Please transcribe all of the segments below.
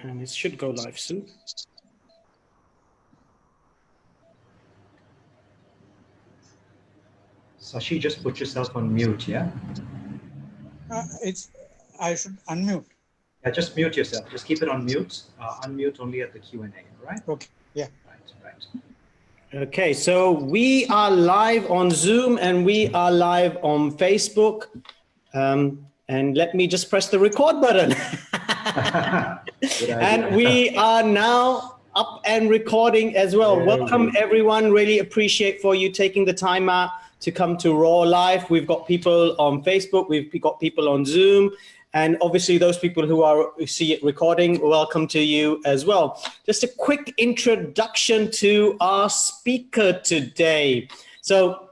and it should go live soon. Sashi, just put yourself on mute, yeah? I should unmute. Yeah, just mute yourself. Just keep it on mute. Unmute only at the Q&A, all right? Okay, yeah. Right. Okay, so we are live on Zoom and we are live on Facebook. And let me just press the record button. And we are now up and recording as well. Welcome everyone. Really appreciate for you taking the time out to come to Raw Live. We've got people on Facebook, we've got people on Zoom, and obviously those people who see it recording, welcome to you as well. Just a quick introduction to our speaker today. So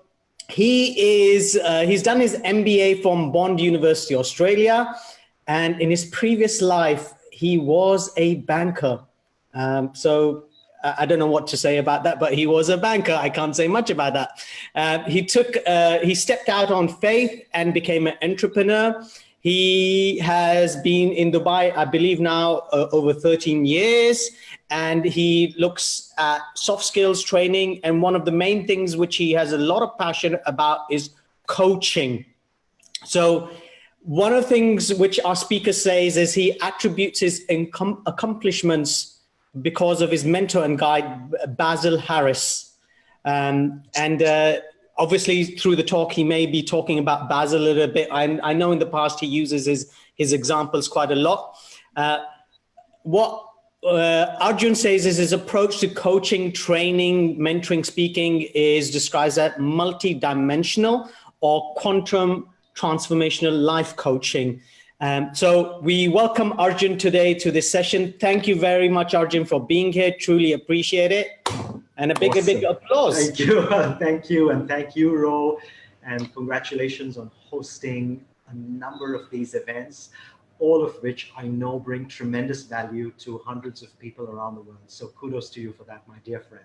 he's done his MBA from Bond University, Australia, and in his previous life, he was a banker. So I don't know what to say about that, but he was a banker. I can't say much about that. He stepped out on faith and became an entrepreneur. He has been in Dubai, I believe now, over 13 years, and he looks at soft skills training. And one of the main things which he has a lot of passion about is coaching. So one of the things which our speaker says is he attributes his accomplishments because of his mentor and guide, Basil Harris. Obviously, through the talk, he may be talking about Basil a little bit. I know in the past he uses his examples quite a lot. What Arjun says is his approach to coaching, training, mentoring, speaking is described as multi-dimensional or quantum transformational life coaching. So we welcome Arjun today to this session. Thank you very much, Arjun, for being here. Truly appreciate it. And a big applause. Thank you. Thank you. And thank you, Ro. And congratulations on hosting a number of these events, all of which I know bring tremendous value to hundreds of people around the world. So kudos to you for that, my dear friend.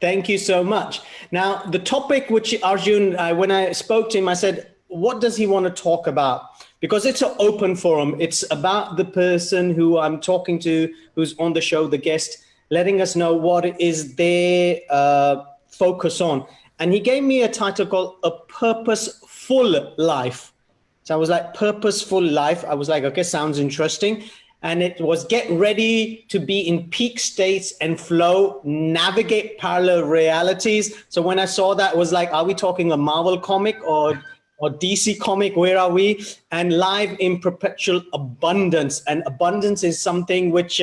Thank you so much. Now, the topic which Arjun, when I spoke to him, I said, what does he want to talk about? Because it's an open forum. It's about the person who I'm talking to, who's on the show, the guest, letting us know what is their focus on. And he gave me a title called A Purposeful Life. So I was like, purposeful life. I was like, okay, sounds interesting. And it was get ready to be in peak states and flow, navigate parallel realities. So when I saw that, it was like, are we talking a Marvel comic or DC comic? Where are we? And live in perpetual abundance. And abundance is something which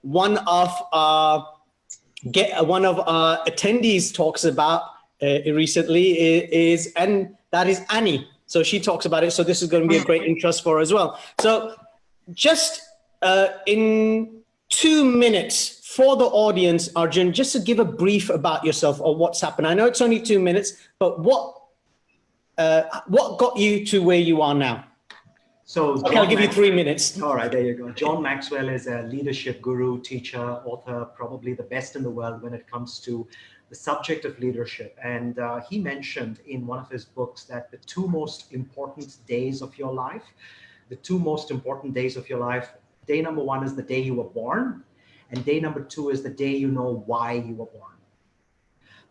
one of our attendees talks about recently and that is Annie. So she talks about it. So this is going to be a great interest for her as well. So just in 2 minutes for the audience, Arjun, just to give a brief about yourself or what's happened. I know it's only 2 minutes, but what got you to where you are now? So okay, I'll give you 3 minutes. All right, there you go. John Maxwell is a leadership guru, teacher, author, probably the best in the world when it comes to the subject of leadership. And he mentioned in one of his books that the two most important days of your life, day number one is the day you were born, and day number two is the day you know why you were born.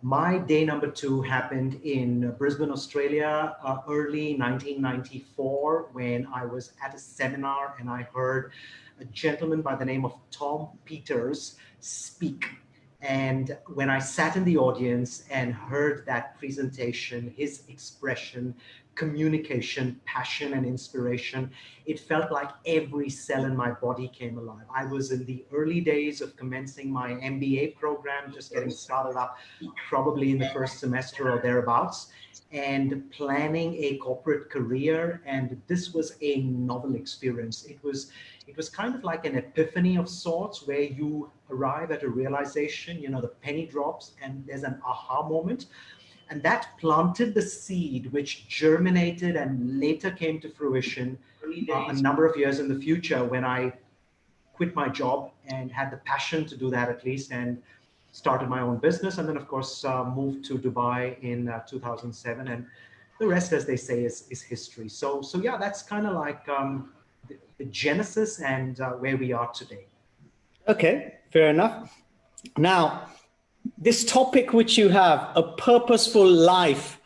My day number two happened in Brisbane, Australia, early 1994, when I was at a seminar and I heard a gentleman by the name of Tom Peters speak. And when I sat in the audience and heard that presentation, his expression, communication, passion, and inspiration, it felt like every cell in my body came alive. I was in the early days of commencing my MBA program, just getting started up, probably in the first semester or thereabouts, and planning a corporate career. And this was a novel experience. It was kind of like an epiphany of sorts, where you arrive at a realization, the penny drops and there's an aha moment. And that planted the seed which germinated and later came to fruition a number of years in the future, when I quit my job and had the passion to do that at least, and started my own business. And then, of course, moved to Dubai in 2007. And the rest, as they say, is history. So yeah, that's kind of like the genesis and where we are today. Okay, fair enough. Now, this topic which you have, a purposeful life,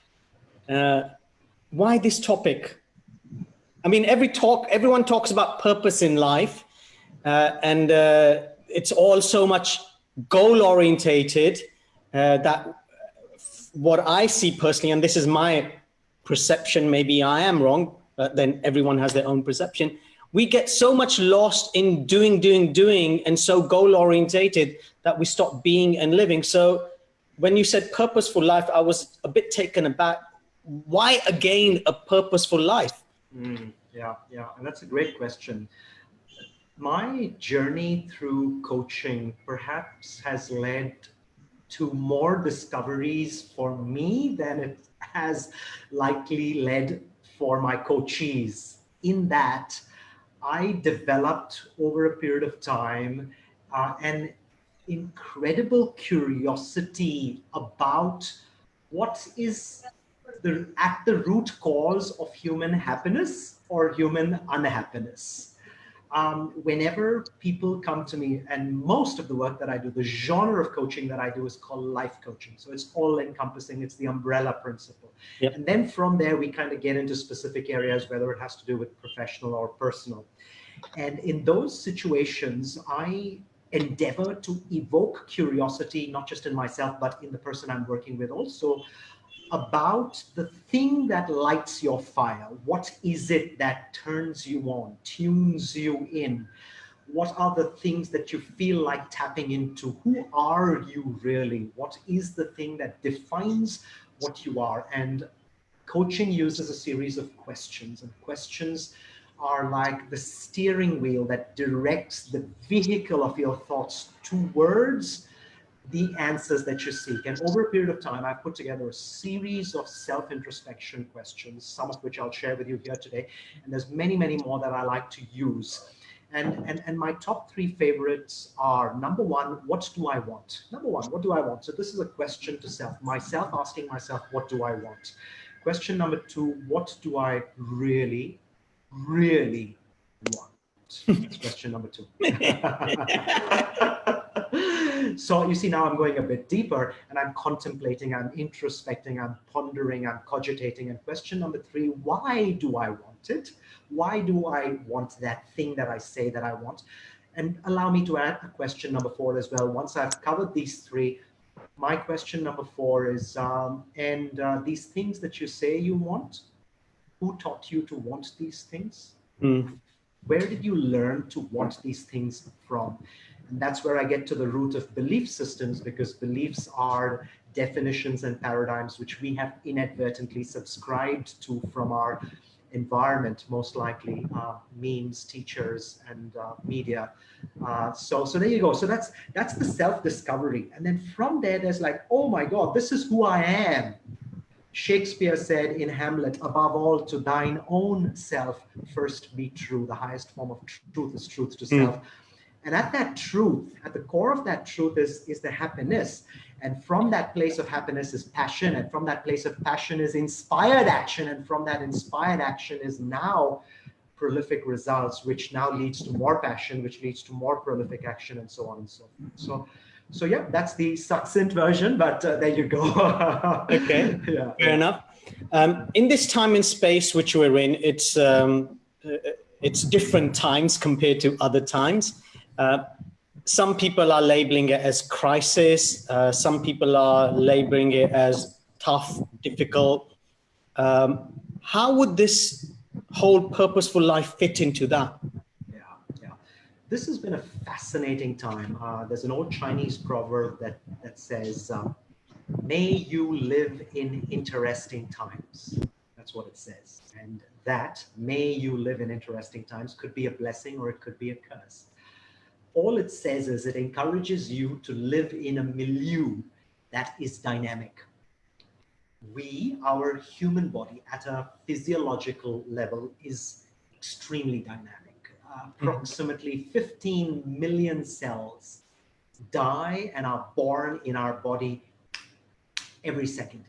why this topic? I mean, everyone talks about purpose in life, and it's all so much goal orientated that what I see personally, and this is my perception, maybe I am wrong, but then everyone has their own perception. We get so much lost in doing, and so goal orientated that we stop being and living. So when you said purposeful life, I was a bit taken aback. Why again a purposeful life? Yeah, and that's a great question. My journey through coaching perhaps has led to more discoveries for me than it has likely led for my coachees, in that I developed over a period of time an incredible curiosity about what is at the root cause of human happiness or human unhappiness. Whenever people come to me, and most of the work that I do, the genre of coaching that I do is called life coaching. So it's all encompassing, it's the umbrella principle. Yep. And then from there, we kind of get into specific areas, whether it has to do with professional or personal. And in those situations, I endeavor to evoke curiosity, not just in myself, but in the person I'm working with also, about the thing that lights your fire. What is it that turns you on, tunes you in? What are the things that you feel like tapping into? Who are you really? What is the thing that defines what you are? And coaching uses a series of questions, and questions are like the steering wheel that directs the vehicle of your thoughts towards the answers that you seek. And over a period of time, I've put together a series of self-introspection questions, some of which I'll share with you here today. And there's many, many more that I like to use. And my top three favorites are: number one, what do I want? Number one, what do I want? So this is a question to self, myself asking myself, what do I want? Question number two, what do I really, really want? That's question number two. So you see, now I'm going a bit deeper and I'm contemplating, I'm introspecting, I'm pondering, I'm cogitating. And question number three, why do I want it? Why do I want that thing that I say that I want? And allow me to add a question number four as well. Once I've covered these three, my question number four is, these things that you say you want, who taught you to want these things? Where did you learn to want these things from? And that's where I get to the root of belief systems, because beliefs are definitions and paradigms which we have inadvertently subscribed to from our environment, most likely memes, teachers, and media. So there you go. So that's the self-discovery. And then from there, there's like, oh my God, this is who I am. Shakespeare said in Hamlet, above all, to thine own self first be true. The highest form of truth is truth to self. And at that truth, at the core of that truth is the happiness. And from that place of happiness is passion. And from that place of passion is inspired action. And from that inspired action is now prolific results, which now leads to more passion, which leads to more prolific action, and so on and so forth. So yeah, that's the succinct version, but there you go. Okay, yeah. Fair enough. In this time and space which we're in, it's different times compared to other times. Some people are labeling it as crisis. Some people are labeling it as tough, difficult. How would this whole purposeful life fit into that? Yeah. This has been a fascinating time. There's an old Chinese proverb that says, may you live in interesting times. That's what it says. And that, may you live in interesting times, could be a blessing or it could be a curse. All it says is it encourages you to live in a milieu that is dynamic. Our human body at a physiological level is extremely dynamic. Approximately 15 million cells die and are born in our body every second.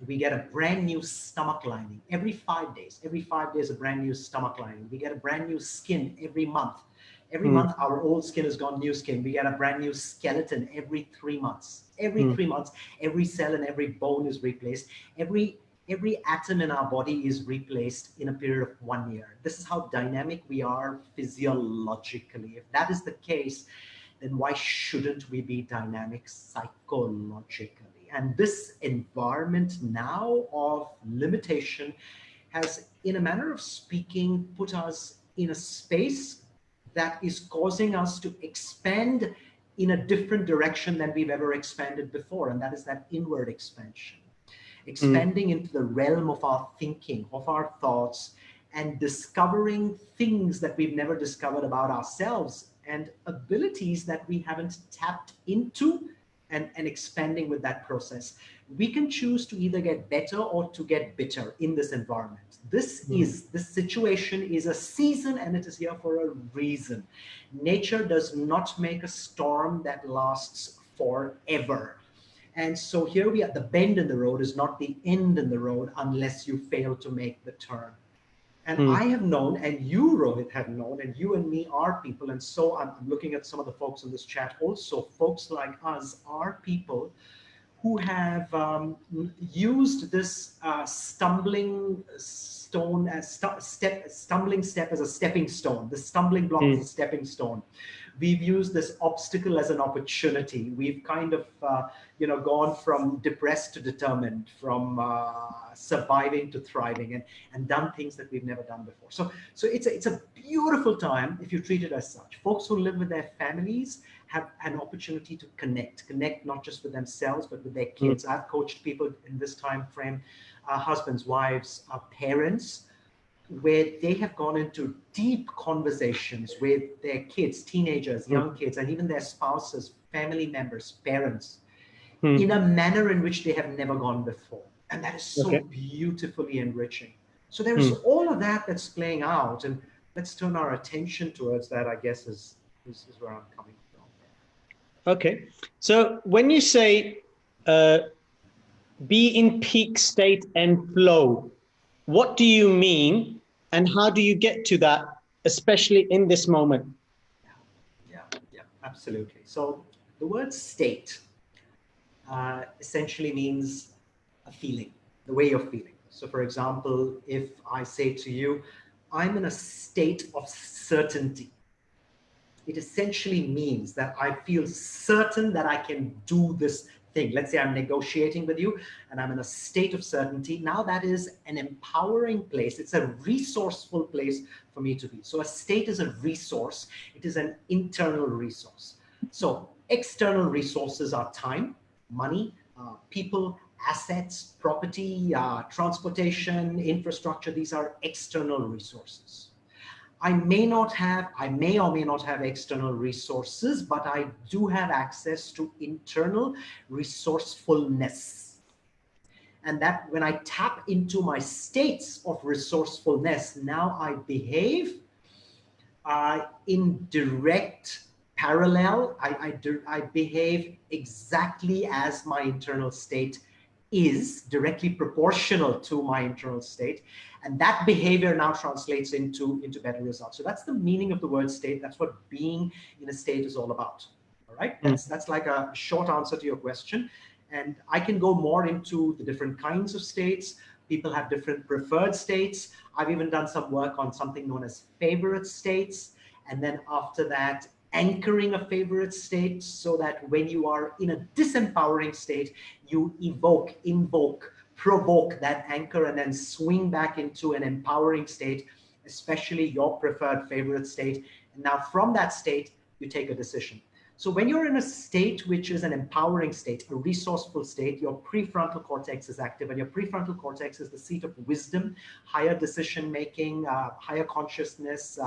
We get a brand new stomach lining every 5 days. Every 5 days, a brand new stomach lining. We get a brand new skin every month. Every month, our old skin has gone new skin. We get a brand new skeleton every 3 months. Every 3 months, every cell and every bone is replaced. Every atom in our body is replaced in a period of 1 year. This is how dynamic we are physiologically. If that is the case, then why shouldn't we be dynamic psychologically? And this environment now of limitation has, in a manner of speaking, put us in a space that is causing us to expand in a different direction than we've ever expanded before. And that is that inward expansion. Expanding into the realm of our thinking, of our thoughts, and discovering things that we've never discovered about ourselves and abilities that we haven't tapped into, and expanding with that process. We can choose to either get better or to get bitter in this environment. This situation is a season, and it is here for a reason. Nature does not make a storm that lasts forever. And so here we are. The bend in the road is not the end in the road unless you fail to make the turn. And I have known, and you, Rohit, have known, and you and me are people. And so I'm looking at some of the folks in this chat also. Folks like us are people who have used this stumbling stone as stumbling step as a stepping stone. The stumbling block as a stepping stone. We've used this obstacle as an opportunity. We've kind of, gone from depressed to determined, from surviving to thriving, and done things that we've never done before. So it's a beautiful time if you treat it as such. Folks who live with their families have an opportunity to connect not just with themselves, but with their kids. I've coached people in this time frame, husbands, wives, parents, where they have gone into deep conversations with their kids, teenagers, young kids, and even their spouses, family members, parents, in a manner in which they have never gone before. And that is so beautifully enriching. So there is all of that that's playing out, and let's turn our attention towards that, I guess, is where I'm coming from. Okay. So when you say be in peak state and flow, what do you mean, and how do you get to that, especially in this moment? Yeah, absolutely. So the word state essentially means a feeling, the way you're feeling. So for example, if I say to you, I'm in a state of certainty, it essentially means that I feel certain that I can do this thing. Let's say I'm negotiating with you and I'm in a state of certainty. Now that is an empowering place. It's a resourceful place for me to be. So a state is a resource. It is an internal resource. So external resources are time, money, people, assets, property, transportation, infrastructure. These are external resources. I may or may not have external resources, but I do have access to internal resourcefulness. And that when I tap into my states of resourcefulness, now I behave in direct parallel. I behave exactly as my internal state is, directly proportional to my internal state. And that behavior now translates into better results. So that's the meaning of the word state. That's what being in a state is all about. All right. That's like a short answer to your question. And I can go more into the different kinds of states. People have different preferred states. I've even done some work on something known as favorite states. And then after that, anchoring a favorite state, so that when you are in a disempowering state, you invoke, provoke that anchor and then swing back into an empowering state, especially your preferred favorite state. And now from that state, you take a decision. So when you're in a state which is an empowering state, a resourceful state, your prefrontal cortex is active, and your prefrontal cortex is the seat of wisdom, higher decision-making, higher consciousness,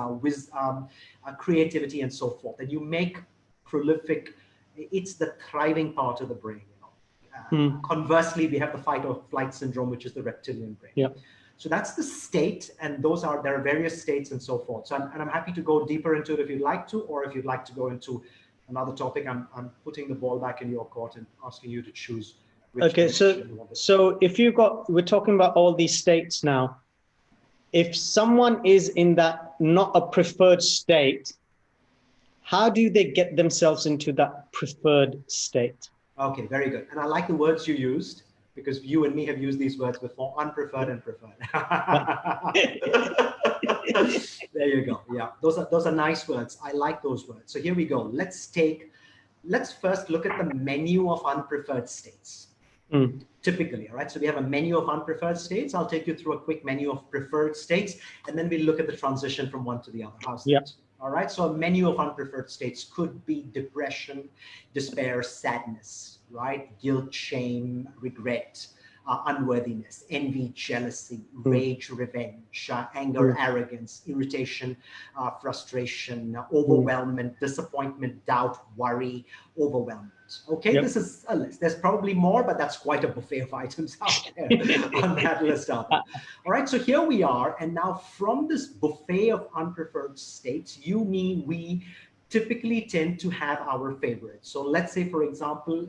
creativity, and so forth. And you make prolific, it's the thriving part of the brain. Conversely, we have the fight or flight syndrome, which is the reptilian brain. Yeah. So that's the state, and there are various states and so forth. So I'm happy to go deeper into it if you'd like to, or if you'd like to go into another topic. I'm putting the ball back in your court and asking you to choose. Okay, so if we're talking about all these states now. If someone is in that not a preferred state, how do they get themselves into that preferred state? Okay, very good. And I like the words you used, because you and me have used these words before, unpreferred and preferred. There you go. Yeah, those are nice words. I like those words. So here we go. Let's first look at the menu of unpreferred states. Typically, all right. So we have a menu of unpreferred states. I'll take you through a quick menu of preferred states, and then we'll look at the transition from one to the other. How's that? Yeah. All right. So a menu of unpreferred states could be depression, despair, sadness, right? Guilt, shame, regret, unworthiness, envy, jealousy, rage, revenge, anger, arrogance, irritation, frustration, overwhelmment, disappointment, doubt, worry, overwhelmment. Okay, Yep. this is a list. There's probably more, but that's quite a buffet of items out there on that list out there. All right, so here we are. And now from this buffet of unpreferred states, you, me, we typically tend to have our favorites. So let's say, for example,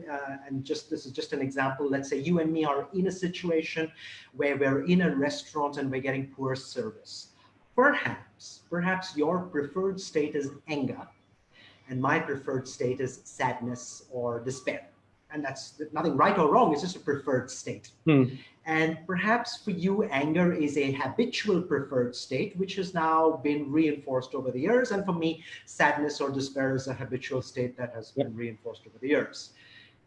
this is just an example. Let's say you and me are in a situation where we're in a restaurant and we're getting poor service. Perhaps your preferred state is anger, and my preferred state is sadness or despair. And that's nothing right or wrong. It's just a preferred state. And perhaps for you, anger is a habitual preferred state, which has now been reinforced over the years. And for me, sadness or despair is a habitual state that has been reinforced over the years.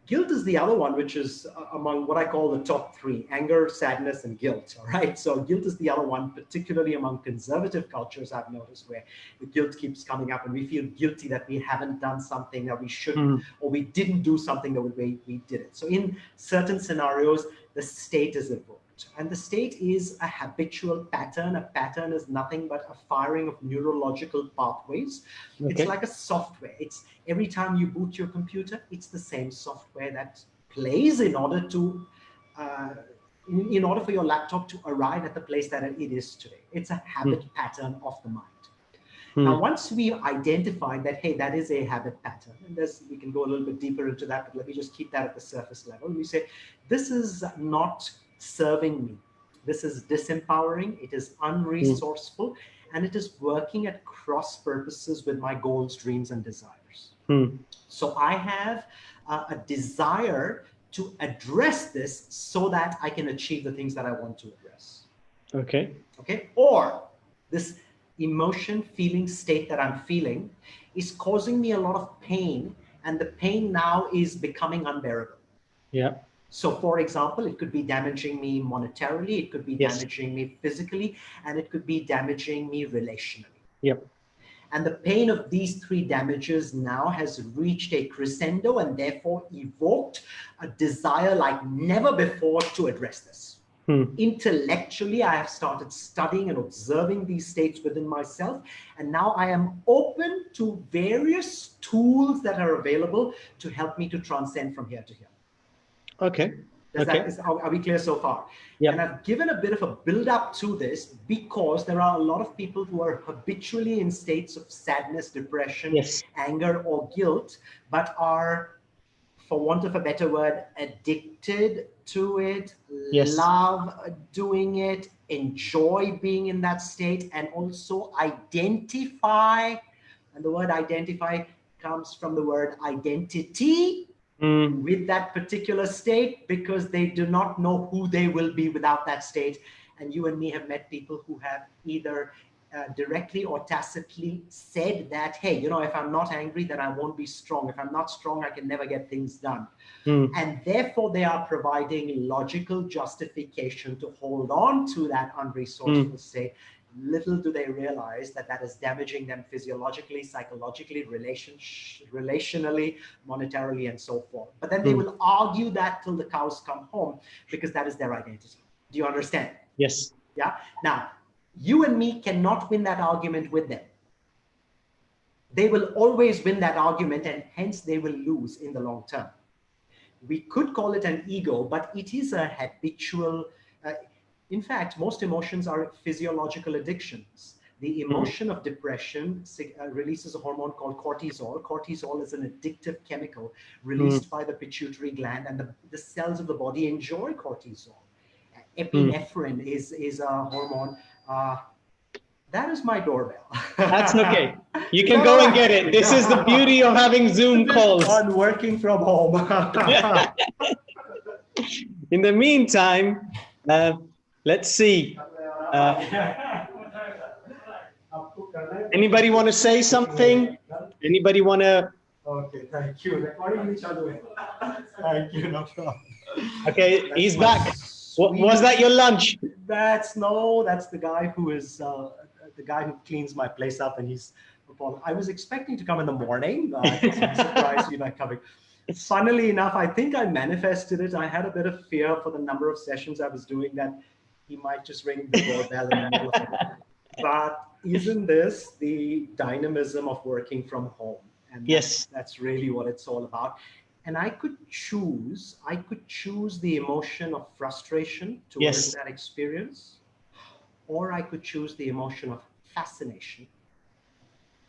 Guilt is the other one, which is among what I call the top three: anger, sadness, and guilt. All right. So guilt is the other one, particularly among conservative cultures, I've noticed, where the guilt keeps coming up and we feel guilty that we haven't done something that we should, or we didn't do something the way we did it. So in certain scenarios, the state is evoked. And the state is a habitual pattern. A pattern is nothing but a firing of neurological pathways. Okay. It's like a software. It's every time you boot your computer, it's the same software that plays in order to, in order for your laptop to arrive at the place that it is today. It's a habit pattern of the mind. Now, once we identify that, hey, that is a habit pattern, and we can go a little bit deeper into that, but let me just keep that at the surface level. We say, this is not serving me. This is disempowering. It is unresourceful, and it is working at cross purposes with my goals, dreams, and desires. So I have a desire to address this so that I can achieve the things that I want to address. Okay. Or this emotion, feeling, state that I'm feeling is causing me a lot of pain, and the pain now is becoming unbearable. Yeah. So for example, it could be damaging me monetarily, it could be damaging me physically, and it could be damaging me relationally. Yep. And the pain of these three damages now has reached a crescendo and therefore evoked a desire like never before to address this. Intellectually, I have started studying and observing these states within myself, and now I am open to various tools that are available to help me to transcend from here to here. Okay. Are we clear so far? Yeah. And I've given a bit of a build up to this because there are a lot of people who are habitually in states of sadness, depression, anger, or guilt, but are, for want of a better word, addicted to it, love doing it, enjoy being in that state, and also identify. And the word identify comes from the word identity with that particular state, because they do not know who they will be without that state. And you and me have met people who have either directly or tacitly said that, hey, you know, if I'm not angry, then I won't be strong. If I'm not strong, I can never get things done. And therefore, they are providing logical justification to hold on to that unresourceful state. Little do they realize that that is damaging them physiologically, psychologically, relationally, monetarily, and so forth. But then they will argue that till the cows come home, because that is their identity. Do you understand? Yes. Yeah. Now, you and me cannot win that argument with them. They will always win that argument, and hence they will lose in the long term. We could call it an ego, but it is a habitual. In fact, most emotions are physiological addictions. The emotion of depression releases a hormone called cortisol. Cortisol is an addictive chemical released by the pituitary gland, and the cells of the body enjoy cortisol. Epinephrine is a hormone. That is my doorbell. That's okay. You can go and get it. This is the beauty of having Zoom calls. On working from home. In the meantime, let's see. Anybody want to say something? Anybody want to? Okay, thank you. Recording each other. Thank you, no problem. Okay, he's back. Was that your lunch? That's the guy who is the guy who cleans my place up, and he's. I was expecting to come in the morning. I'm surprised you're not coming. Funnily enough, I think I manifested it. I had a bit of fear for the number of sessions I was doing that he might just ring the doorbell in the middle of it. But isn't this the dynamism of working from home? And yes, that's really what it's all about. And I could choose the emotion of frustration towards that experience, or I could choose the emotion of fascination.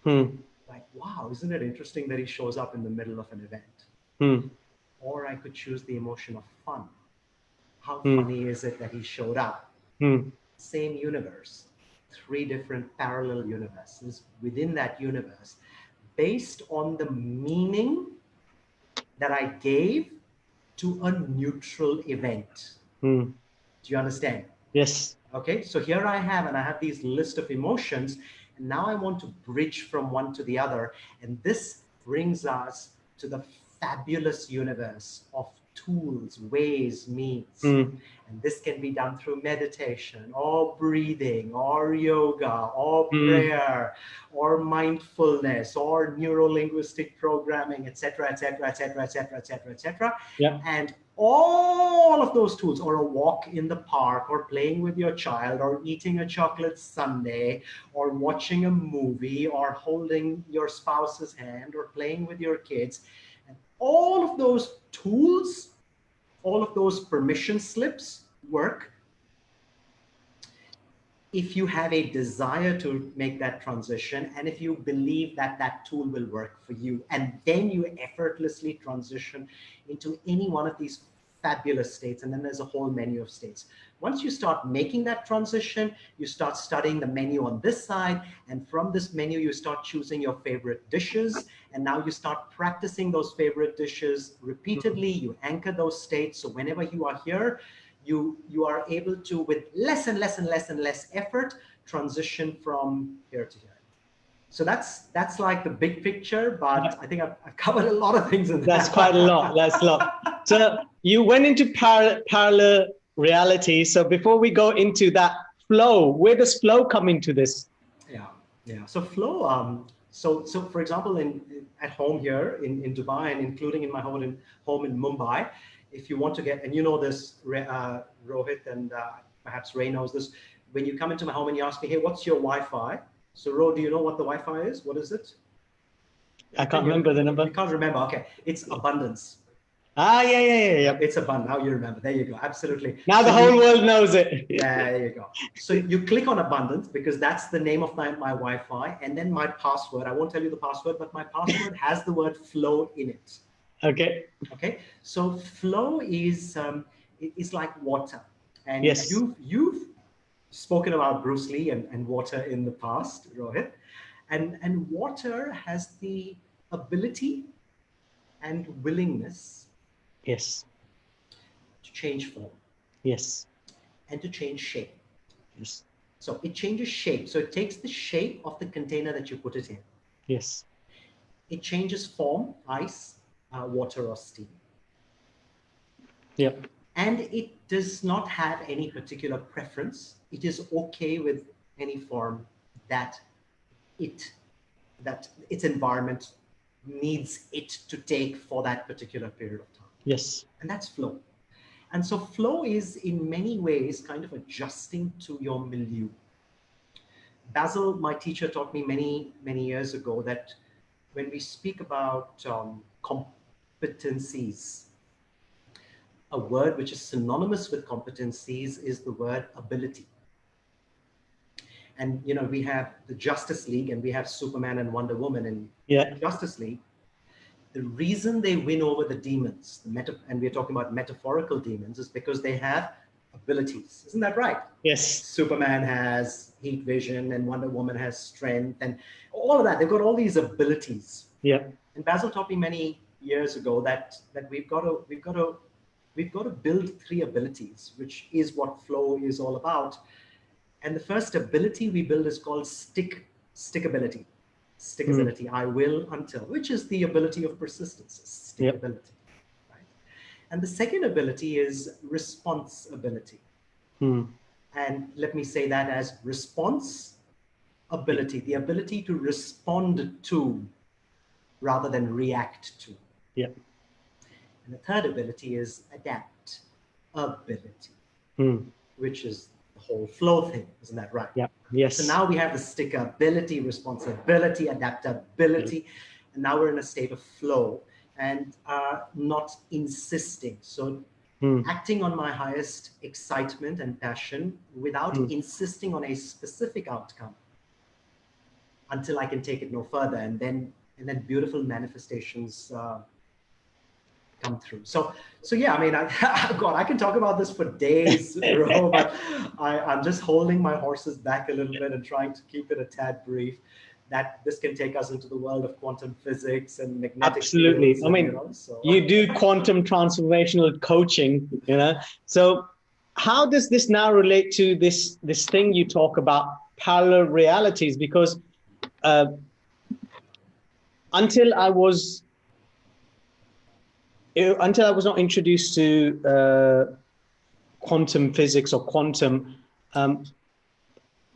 Like, wow, isn't it interesting that he shows up in the middle of an event? Or I could choose the emotion of fun. How funny is it that he showed up? Same universe, 3 different parallel universes. Within that universe, based on the meaning that I gave to a neutral event. Do you understand? Yes. Okay, so here I have these list of emotions, and now I want to bridge from one to the other. And this brings us to the fabulous universe of tools, ways, means. And this can be done through meditation or breathing or yoga or prayer or mindfulness or neuro-linguistic programming, etc., etc., etc., etc., etc., etc. And all of those tools, or a walk in the park, or playing with your child, or eating a chocolate sundae, or watching a movie, or holding your spouse's hand, or playing with your kids. And all of those tools, all of those permission slips work if you have a desire to make that transition, and if you believe that that tool will work for you, and then you effortlessly transition into any one of these fabulous states. And then there's a whole menu of states. Once you start making that transition, you start studying the menu on this side, and from this menu you start choosing your favorite dishes, and now you start practicing those favorite dishes repeatedly. You anchor those states, so whenever you are here, you are able to, with less and less and less and less effort, transition from here to here. So that's like the big picture, but I think I've covered a lot of things in that. That's quite a lot. That's a lot. So you went into parallel reality. So before we go into that flow, where does flow come into this? Yeah. So flow. So for example, at home here in Dubai, and including in my home in Mumbai, if you want to get, and you know this, Rohit, and perhaps Ray knows this, when you come into my home and you ask me, hey, what's your Wi-Fi? So Ro, do you know what the Wi-Fi is? What is it? I can't remember the number. You can't remember. Okay. It's abundance. Yeah. It's abundance. Now you remember. There you go. Absolutely. Now the whole world knows it. There you go. So you click on abundance, because that's the name of my Wi-Fi, and then my password. I won't tell you the password, but my password has the word flow in it. Okay. So flow is like water, and you've spoken about Bruce Lee and water in the past, Rohit, and water has the ability and willingness, to change form, and to change shape. So it changes shape. So it takes the shape of the container that you put it in. It changes form, ice, water, or steam. And it does not have any particular preference. It is okay with any form that its environment needs it to take for that particular period of time. And that's flow. And so flow is in many ways kind of adjusting to your milieu. Basil, my teacher, taught me many, many years ago that when we speak about competencies, a word which is synonymous with competencies is the word ability. And we have the Justice League, and we have Superman and Wonder Woman in Justice League. The reason they win over the demons, and we're talking about metaphorical demons, is because they have abilities. Isn't that right? Yes. Superman has heat vision and Wonder Woman has strength and all of that. They've got all these abilities. Yeah. And Basil taught me many years ago that we've got to build three abilities, which is what flow is all about. And the first ability we build is called stickability. Stickability, I will until, which is the ability of persistence, stickability. Yep. Right? And the second ability is responsibility. And let me say that as response ability, the ability to respond to rather than react to. Yeah. And the third ability is adaptability, which is the whole flow thing. Isn't that right? Yeah. Yes. So now we have the stickability, responsibility, adaptability, and now we're in a state of flow and not insisting. So acting on my highest excitement and passion without insisting on a specific outcome until I can take it no further, and then beautiful manifestations come through. So yeah, I mean, God, I can talk about this for days, Ro, but I'm just holding my horses back a little bit and trying to keep it a tad brief. That this can take us into the world of quantum physics and magnetic Absolutely. fields. I mean, you do quantum transformational coaching, So how does this now relate to this thing you talk about, parallel realities? Because until I was not introduced to quantum physics or quantum,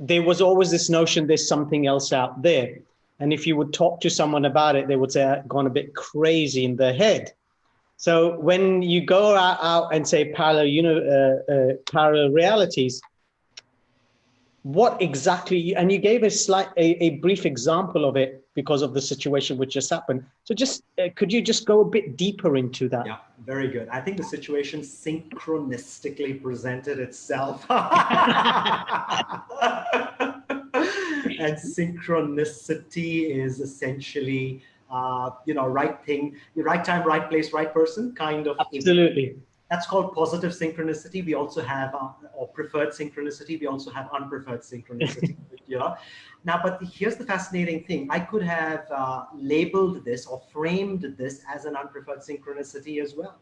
there was always this notion there's something else out there. And if you would talk to someone about it, they would say, I've gone a bit crazy in the head. So when you go out and say parallel realities, what exactly, and you gave a brief example of it because of the situation which just happened. So just, could you just go a bit deeper into that? Yeah, very good. I think the situation synchronistically presented itself. And synchronicity is essentially, right thing, right time, right place, right person kind of. Absolutely. That's called positive synchronicity. We also have, or preferred synchronicity. We also have unpreferred synchronicity. Now, but here's the fascinating thing. I could have labeled this or framed this as an unpreferred synchronicity as well.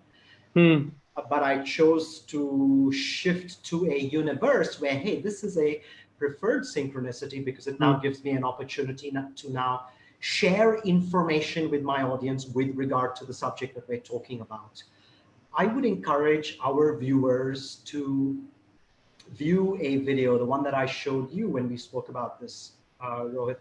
But I chose to shift to a universe where, hey, this is a preferred synchronicity because it now gives me an opportunity to now share information with my audience with regard to the subject that we're talking about. I would encourage our viewers to view a video, the one that I showed you when we spoke about this, Rohit,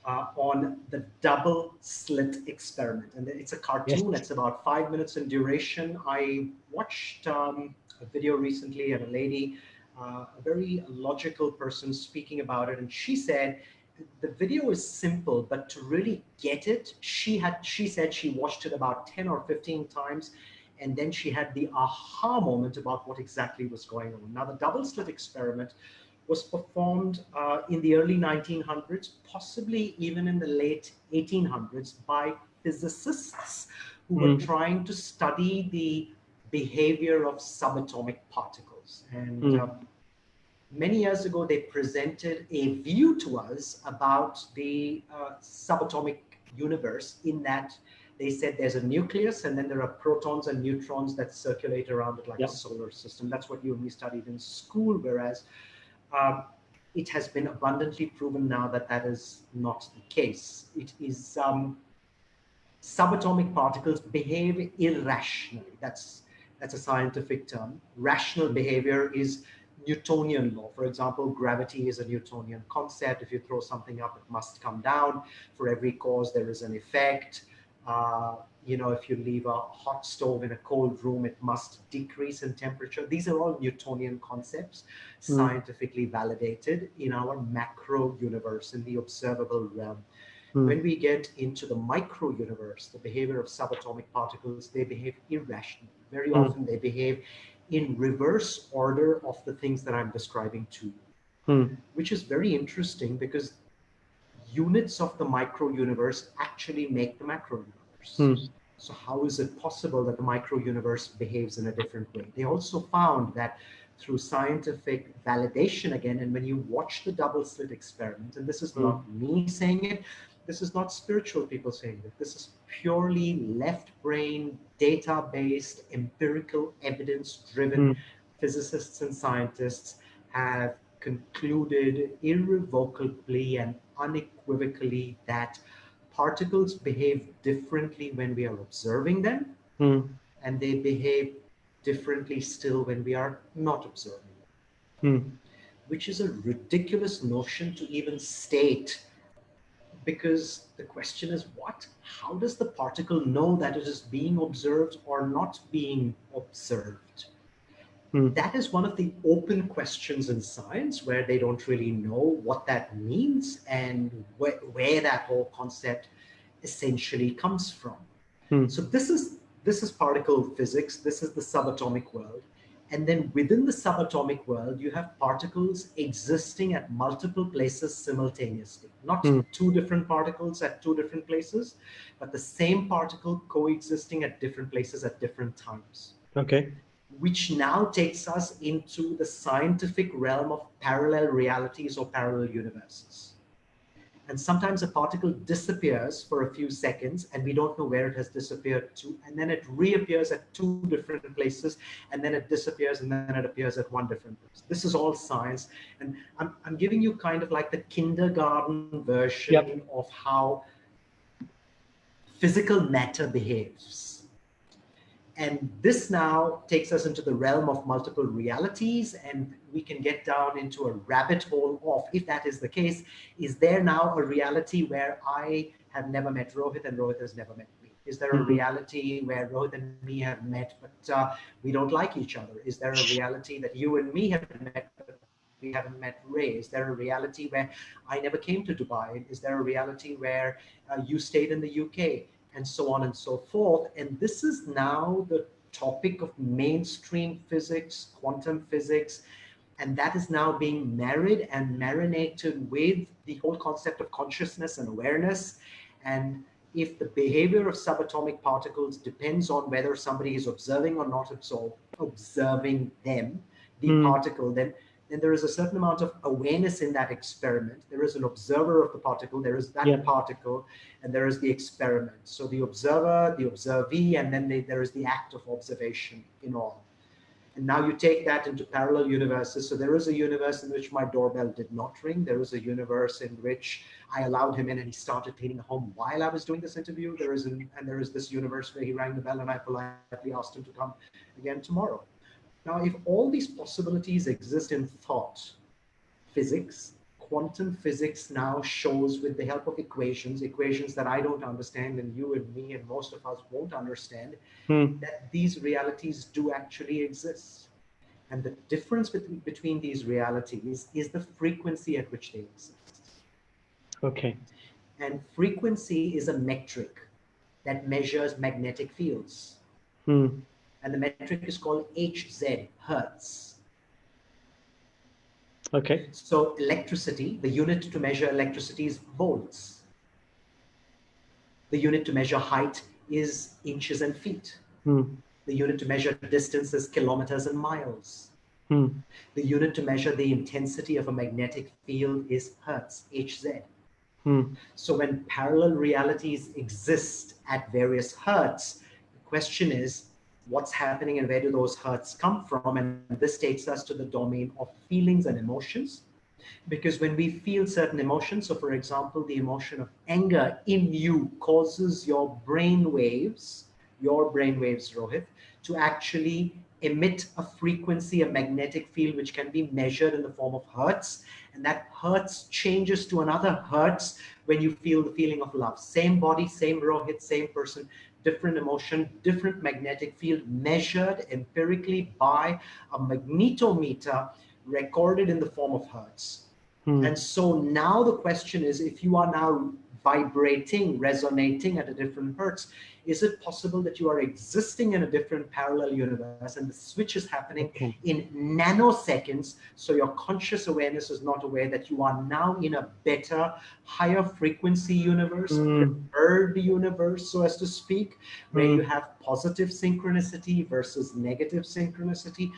on the Double-Slit Experiment. And it's a cartoon. Yes. It's about 5 minutes in duration. I watched a video recently of a lady, a very logical person speaking about it. And she said, the video is simple, but to really get it, she said she watched it about 10 or 15 times. And then she had the aha moment about what exactly was going on. Now, the Double-Slit Experiment was performed in the early 1900s, possibly even in the late 1800s, by physicists who were trying to study the behavior of subatomic particles. And many years ago, they presented a view to us about the subatomic universe, in that they said there's a nucleus and then there are protons and neutrons that circulate around it like a solar system. That's what you and me studied in school, whereas it has been abundantly proven now that that is not the case. It is subatomic particles behave irrationally. That's a scientific term. Rational behavior is Newtonian law. For example, gravity is a Newtonian concept. If you throw something up, it must come down. For every cause, there is an effect. If you leave a hot stove in a cold room, it must decrease in temperature. These are all Newtonian concepts, scientifically validated in our macro universe, in the observable realm. When we get into the micro universe, the behavior of subatomic particles, they behave irrationally. Very often they behave in reverse order of the things that I'm describing to you, which is very interesting because units of the micro universe actually make the macro universe. So how is it possible that the micro universe behaves in a different way? They also found that through scientific validation again. And when you watch the double-slit experiment, and this is not me saying it, this is not spiritual people saying it, this is purely left brain, data-based, empirical, evidence-driven physicists and scientists have concluded irrevocably and unequivocally that particles behave differently when we are observing them, and they behave differently still when we are not observing them, which is a ridiculous notion to even state, because the question is what? How does the particle know that it is being observed or not being observed? That is one of the open questions in science where they don't really know what that means and where that whole concept essentially comes from. So this is particle physics. This is the subatomic world. And then within the subatomic world, you have particles existing at multiple places simultaneously. Not two different particles at two different places, but the same particle coexisting at different places at different times. Okay. Which now takes us into the scientific realm of parallel realities or parallel universes. And sometimes a particle disappears for a few seconds and we don't know where it has disappeared to, and then it reappears at two different places, and then it disappears and then it appears at one different place. This is all science, and I'm giving you kind of like the kindergarten version of how physical matter behaves. And this now takes us into the realm of multiple realities, and we can get down into a rabbit hole of, if that is the case, is there now a reality where I have never met Rohit and Rohit has never met me? Is there a reality where Rohit and me have met, but we don't like each other? Is there a reality that you and me have met, but we haven't met Ray? Is there a reality where I never came to Dubai? Is there a reality where you stayed in the UK? And so on and so forth. And this is now the topic of mainstream physics, quantum physics, and that is now being married and marinated with the whole concept of consciousness and awareness. And if the behavior of subatomic particles depends on whether somebody is observing or not observing them, the particle, then there is a certain amount of awareness in that experiment. There is an observer of the particle, there is that particle, and there is the experiment. So the observer, the observee, and then there is the act of observation in all. And now you take that into parallel universes. So there is a universe in which my doorbell did not ring. There is a universe in which I allowed him in and he started cleaning the home while I was doing this interview. There is this universe where he rang the bell and I politely asked him to come again tomorrow. Now, if all these possibilities exist in thought, physics, quantum physics now shows, with the help of equations that I don't understand and you and me and most of us won't understand, that these realities do actually exist. And the difference between these realities is the frequency at which they exist. Okay. And frequency is a metric that measures magnetic fields. And the metric is called Hz, Hertz. Okay. So electricity, the unit to measure electricity is volts. The unit to measure height is inches and feet. The unit to measure distance is kilometers and miles. The unit to measure the intensity of a magnetic field is Hertz, Hz. So when parallel realities exist at various Hertz, the question is, what's happening and where do those hertz come from? And this takes us to the domain of feelings and emotions. Because when we feel certain emotions, so for example, the emotion of anger in you causes your brain waves, Rohit, to actually emit a frequency, a magnetic field, which can be measured in the form of hertz. And that hertz changes to another hertz when you feel the feeling of love. Same body, same Rohit, same person, different emotion, different magnetic field, measured empirically by a magnetometer, recorded in the form of hertz. And so now the question is, if you are now vibrating, resonating at a different hertz, is it possible that you are existing in a different parallel universe and the switch is happening in nanoseconds, so your conscious awareness is not aware that you are now in a better, higher frequency universe, preferred universe, so as to speak, where you have positive synchronicity versus negative synchronicity.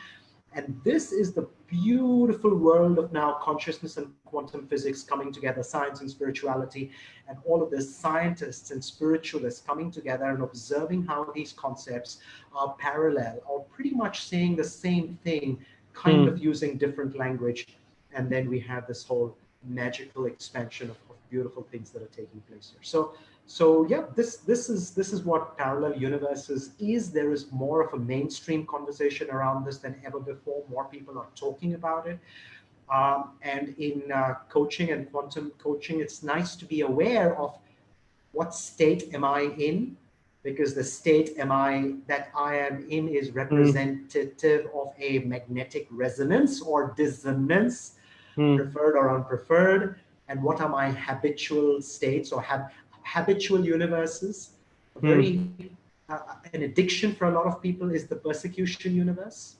And this is the beautiful world of now consciousness and quantum physics coming together, science and spirituality, and all of this scientists and spiritualists coming together and observing how these concepts are parallel or pretty much saying the same thing, kind of using different language. And then we have this whole magical expansion of beautiful things that are taking place here. So yeah, this is what parallel universes is. There is more of a mainstream conversation around this than ever before. More people are talking about it. And in coaching and quantum coaching, it's nice to be aware of what state am I in, because the state that I am in is representative of a magnetic resonance or dissonance, preferred or unpreferred. And what are my habitual states or habitual universes? An addiction for a lot of people is the persecution universe.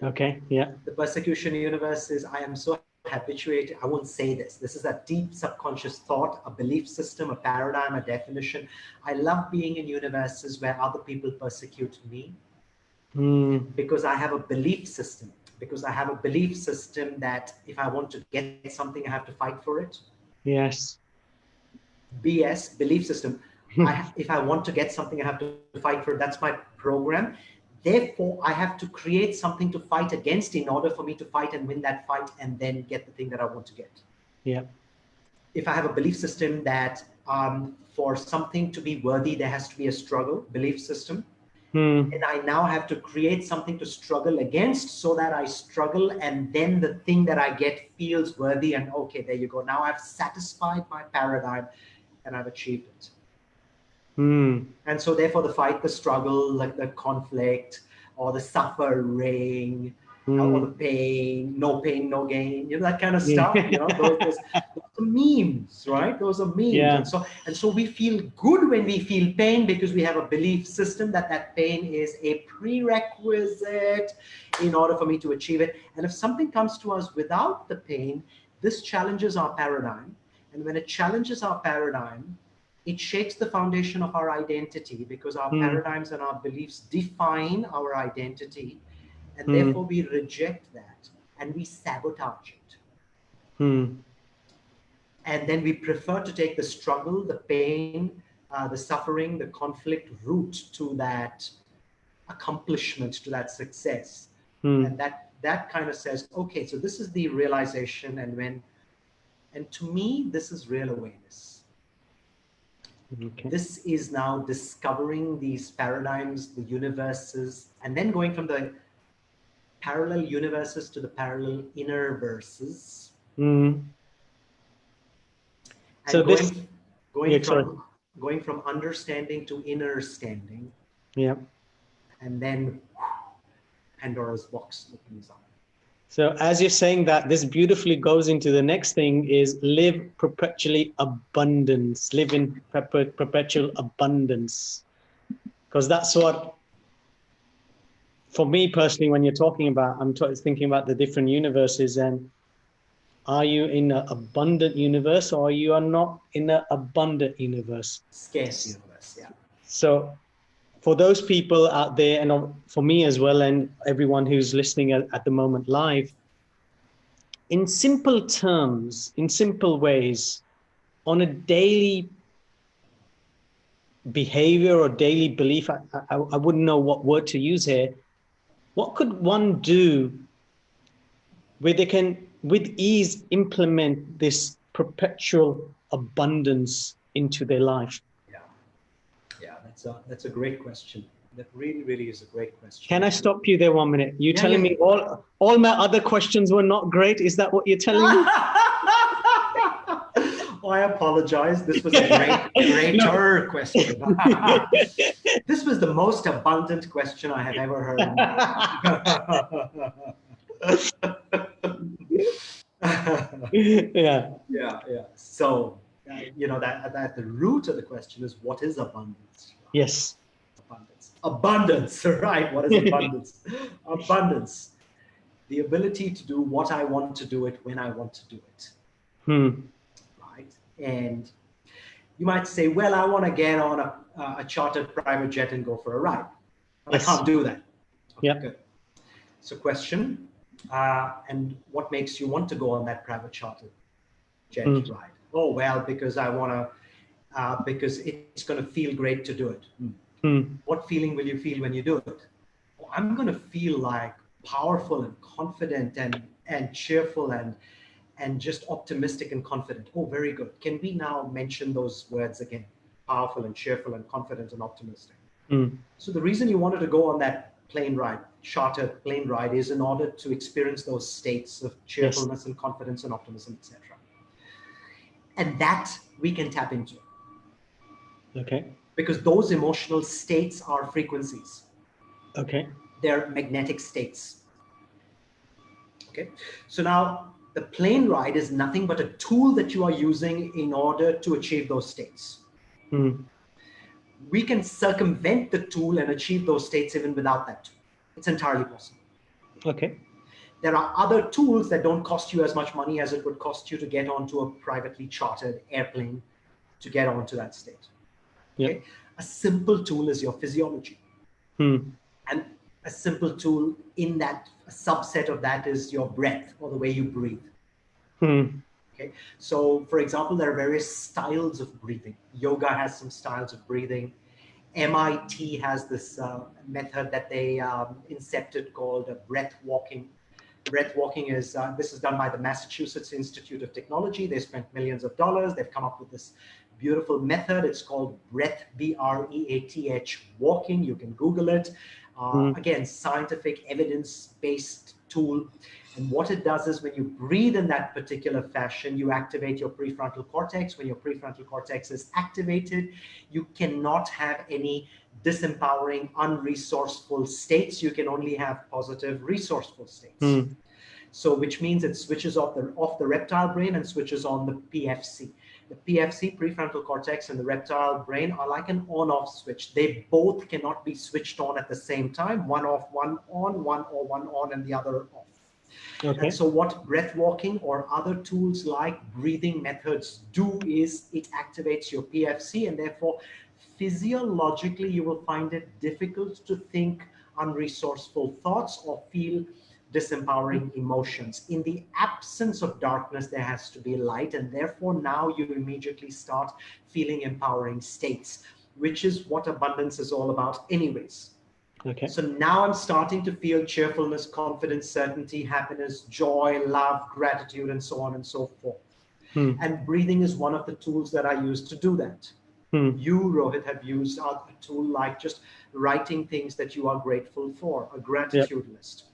Okay, yeah. The persecution universe is, I am so habituated, I won't say this. This is a deep subconscious thought, a belief system, a paradigm, a definition. I love being in universes where other people persecute me because I have a belief system. Because I have a belief system that if I want to get something, I have to fight for it. Yes. BS, belief system. If I want to get something, I have to fight for it. That's my program. Therefore, I have to create something to fight against in order for me to fight and win that fight and then get the thing that I want to get. Yeah. If I have a belief system that for something to be worthy, there has to be a struggle, belief system. And I now have to create something to struggle against so that I struggle and then the thing that I get feels worthy and okay, there you go. Now I've satisfied my paradigm and I've achieved it. And so therefore the fight, the struggle, like the conflict or the suffering or the pain, no gain, that kind of stuff, those are memes, right? Those are memes. Yeah. And so we feel good when we feel pain because we have a belief system that pain is a prerequisite in order for me to achieve it. And if something comes to us without the pain, this challenges our paradigm. And when it challenges our paradigm, it shakes the foundation of our identity because our paradigms and our beliefs define our identity. And therefore we reject that and we sabotage it. And then we prefer to take the struggle, the pain, the suffering, the conflict route to that accomplishment, to that success. And that kind of says, okay, so this is the realization. And to me, this is real awareness. Okay. This is now discovering these paradigms, the universes, and then going from the parallel universes to the parallel inner verses. And so going from understanding to inner standing. Yeah. And then Pandora's box opens up. So as you're saying that, this beautifully goes into the next thing is live perpetually abundance, live in perpetual abundance. Because that's what, for me personally, when you're talking about, I'm thinking about the different universes and are you in an abundant universe or you are not in an abundant universe? Scarce universe, yeah. So for those people out there, and for me as well, and everyone who's listening at the moment live, in simple terms, in simple ways, on a daily behavior or daily belief, I wouldn't know what word to use here. What could one do where they can, with ease, implement this perpetual abundance into their life? That's a great question. That really, really is a great question. Can I stop you there 1 minute? You're telling me all my other questions were not great? Is that what you're telling me? Oh, I apologize. This was a greater question. This was the most abundant question I have ever heard. Yeah. So, that the root of the question is, what is abundance? Yes. Abundance, right? What is abundance? Abundance. The ability to do what I want to do it when I want to do it. Right? And you might say, well, I want to get on a chartered private jet and go for a ride. But yes. I can't do that. Okay, good. So question, and what makes you want to go on that private chartered jet ride? Oh, well, because I want to, because it's going to feel great to do it. What feeling will you feel when you do it? Oh, I'm going to feel like powerful and confident and cheerful and just optimistic and confident. Oh, very good. Can we now mention those words again? Powerful and cheerful and confident and optimistic. So the reason you wanted to go on that plane ride, chartered plane ride, is in order to experience those states of cheerfulness and confidence and optimism, etc. And that we can tap into. Okay. Because those emotional states are frequencies. Okay. They're magnetic states. Okay. So now the plane ride is nothing but a tool that you are using in order to achieve those states. We can circumvent the tool and achieve those states even without that tool. It's entirely possible. Okay. There are other tools that don't cost you as much money as it would cost you to get onto a privately chartered airplane to get onto that state. Okay? Yep. A simple tool is your physiology. And a simple tool in that, a subset of that is your breath or the way you breathe. Okay. So for example, there are various styles of breathing. Yoga has some styles of breathing. MIT has this method that they incepted called breath walking. Breath walking is, this is done by the Massachusetts Institute of Technology. They spent millions of dollars. They've come up with this beautiful method. It's called breath, B-R-E-A-T-H walking. You can Google it. Again, scientific evidence-based tool. And what it does is when you breathe in that particular fashion, you activate your prefrontal cortex. When your prefrontal cortex is activated, you cannot have any disempowering, unresourceful states. You can only have positive, resourceful states. So which means it switches off the reptile brain and switches on the PFC. The PFC, prefrontal cortex, and the reptile brain are like an on-off switch. They both cannot be switched on at the same time. One off, one on, one on, and the other off. Okay. And so what breath walking or other tools like breathing methods do is it activates your PFC, and therefore physiologically you will find it difficult to think unresourceful thoughts or feel disempowering emotions. In the absence of darkness, there has to be light, and therefore now you immediately start feeling empowering states, which is what abundance is all about anyways. Okay. So now I'm starting to feel cheerfulness, confidence, certainty, happiness, joy, love, gratitude, and so on and so forth. And breathing is one of the tools that I use to do that. You, Rohit, have used a tool like just writing things that you are grateful for, a gratitude list.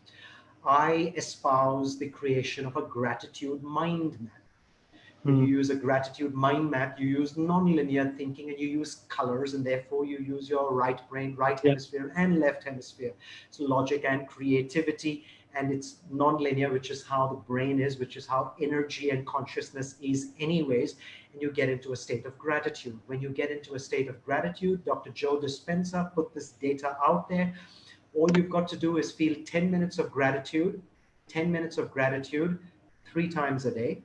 I espouse the creation of a gratitude mind map. When you use a gratitude mind map, you use non-linear thinking and you use colors, and therefore you use your right brain, right hemisphere and left hemisphere. So logic and creativity, and it's non-linear, which is how the brain is, which is how energy and consciousness is anyways, and you get into a state of gratitude. When you get into a state of gratitude, Dr. Joe Dispenza put this data out there. All you've got to do is feel 10 minutes of gratitude, 10 minutes of gratitude 3 times a day.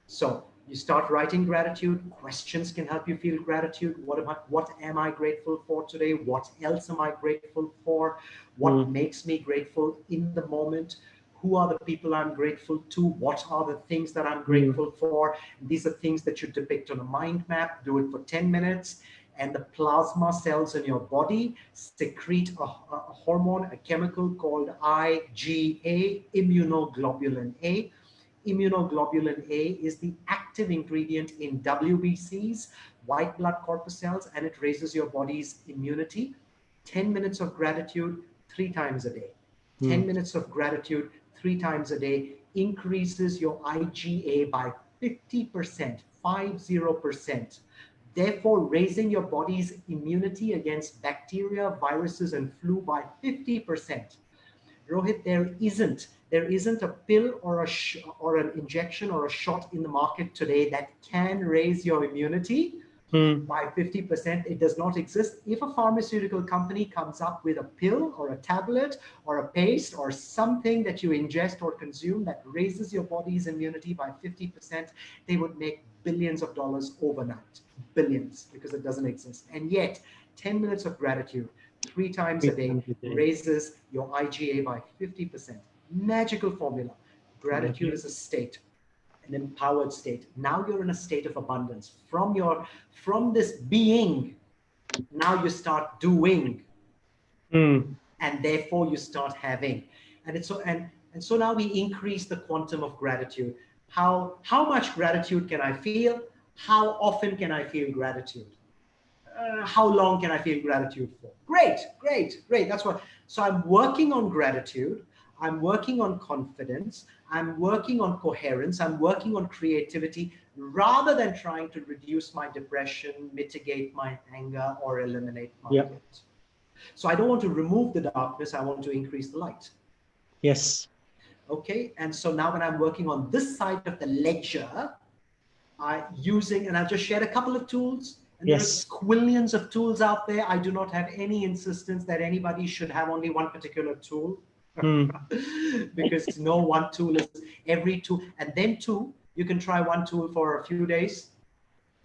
So you start writing gratitude. Questions can help you feel gratitude. What am I grateful for today? What else am I grateful for? What makes me grateful in the moment? Who are the people I'm grateful to? What are the things that I'm grateful for? These are things that you depict on a mind map. Do it for 10 minutes. And the plasma cells in your body secrete a hormone, a chemical called IgA, immunoglobulin A. Immunoglobulin A is the active ingredient in WBCs, white blood corpuscles, and it raises your body's immunity. 10 minutes of gratitude 3 times a day. 10 minutes of gratitude 3 times a day increases your IgA by 50%, 50%. Therefore, raising your body's immunity against bacteria, viruses, and flu by 50%. Rohit, there isn't a pill or an injection or a shot in the market today that can raise your immunity by 50%. It does not exist. If a pharmaceutical company comes up with a pill or a tablet or a paste or something that you ingest or consume that raises your body's immunity by 50%, they would make billions of dollars overnight. Billions, because it doesn't exist. And yet, 10 minutes of gratitude 3 times a day raises your IgA by 50%. Magical formula. Gratitude is a state, an empowered state. Now you're in a state of abundance. From this being, now you start doing, and therefore you start having. And so now we increase the quantum of gratitude. How much gratitude can I feel? How often can I feel gratitude? How long can I feel gratitude for? Great. That's what. So I'm working on gratitude. I'm working on confidence. I'm working on coherence. I'm working on creativity rather than trying to reduce my depression, mitigate my anger, or eliminate my guilt. So I don't want to remove the darkness. I want to increase the light. Yes. Okay. And so now when I'm working on this side of the ledger, and I've just shared a couple of tools. And there's quillions of tools out there. I do not have any insistence that anybody should have only one particular tool. Because no one tool is every tool. And then you can try one tool for a few days,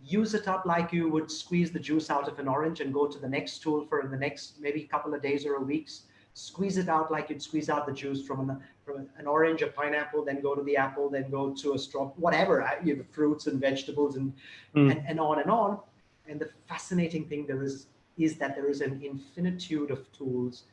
use it up like you would squeeze the juice out of an orange, and go to the next tool for the next maybe couple of days or weeks. Squeeze it out like you'd squeeze out the juice from an orange, a pineapple, then go to the apple, then go to a straw, whatever, you have fruits and vegetables and on and on. And the fascinating thing is that there is an infinitude of tools.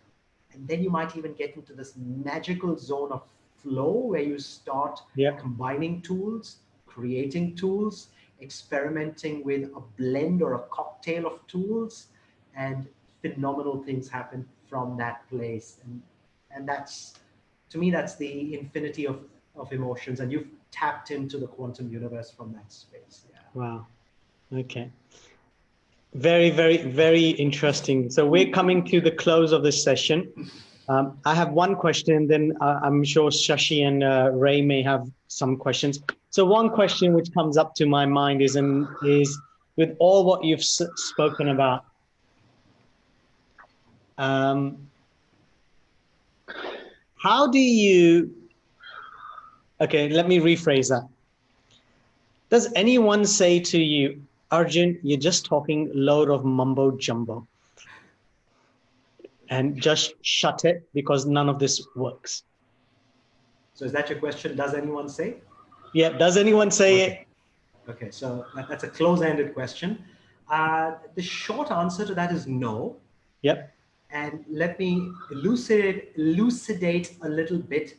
And then you might even get into this magical zone of flow where you start combining tools, creating tools, experimenting with a blend or a cocktail of tools, and phenomenal things happen from that place. And that's, to me, that's the infinity of emotions. And you've tapped into the quantum universe from that space. Yeah. Wow. Okay. Very, very, very interesting. So we're coming to the close of this session. I have one question, then I'm sure Shashi and Ray may have some questions. So one question which comes up to my mind is with all what you've spoken about, how do you, okay, let me rephrase that. Does anyone say to you, Arjun, you're just talking load of mumbo jumbo, and just shut it because none of this works? So is that your question? Does anyone say? Yeah. Does anyone say it? Okay. So that's a close-ended question. The short answer to that is no. Yep. And let me elucidate a little bit,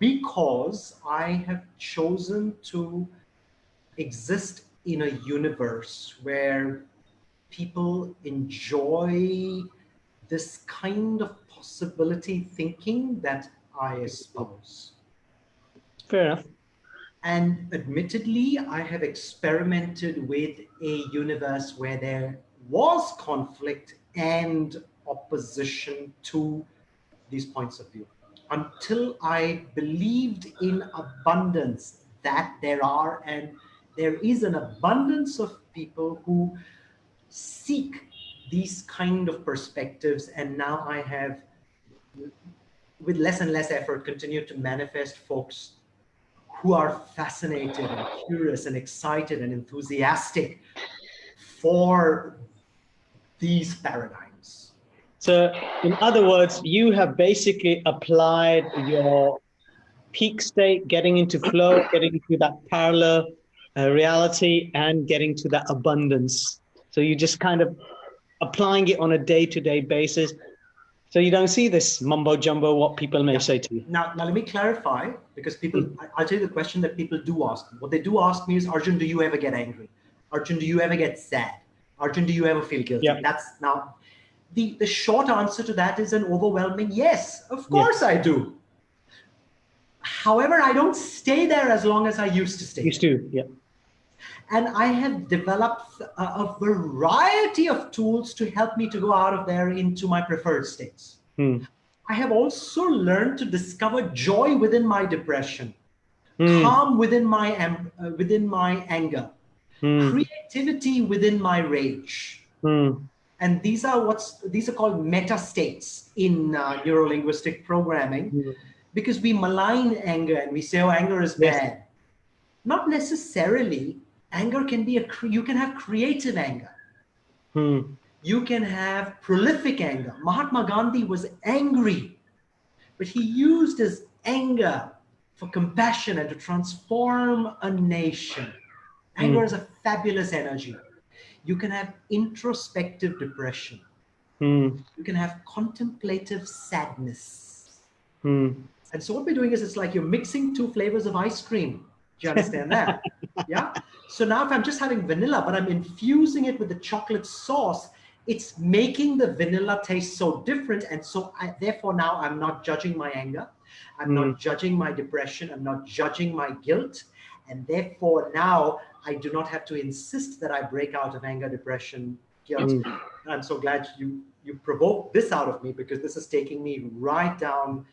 because I have chosen to exist in a universe where people enjoy this kind of possibility thinking that I espouse. Fair enough. And admittedly, I have experimented with a universe where there was conflict and opposition to these points of view, until I believed in abundance, that there is an abundance of people who seek these kind of perspectives. And now I have, with less and less effort, continued to manifest folks who are fascinated and curious and excited and enthusiastic for these paradigms. So in other words, you have basically applied your peak state, getting into flow, getting into that parallel reality, and getting to that abundance. So you just kind of applying it on a day-to-day basis. So you don't see this mumbo jumbo, what people may say to you. Now let me clarify, because I'll tell you the question that people do ask me. What they do ask me is, Arjun, do you ever get angry? Arjun, do you ever get sad? Arjun, do you ever feel guilty? Yeah. That's now, the short answer to that is an overwhelming yes. Of course I do. However, I don't stay there as long as I used to stay. Used to, yeah. And I have developed a variety of tools to help me to go out of there into my preferred states. I have also learned to discover joy within my depression, calm within my anger, creativity within my rage. And these are called meta states in neuro-linguistic programming, because we malign anger and we say, oh, anger is Yes. bad. Not necessarily. Anger can be you can have creative anger. You can have prolific anger. Mahatma Gandhi was angry, but he used his anger for compassion and to transform a nation. Anger is a fabulous energy. You can have introspective depression. You can have contemplative sadness. And so what we're doing is, it's like you're mixing two flavors of ice cream. Do you understand that? Yeah. So now if I'm just having vanilla, but I'm infusing it with the chocolate sauce, it's making the vanilla taste so different. And so therefore now I'm not judging my anger. I'm not judging my depression. I'm not judging my guilt. And therefore now I do not have to insist that I break out of anger, depression, guilt. And I'm so glad you provoked this out of me, because this is taking me right down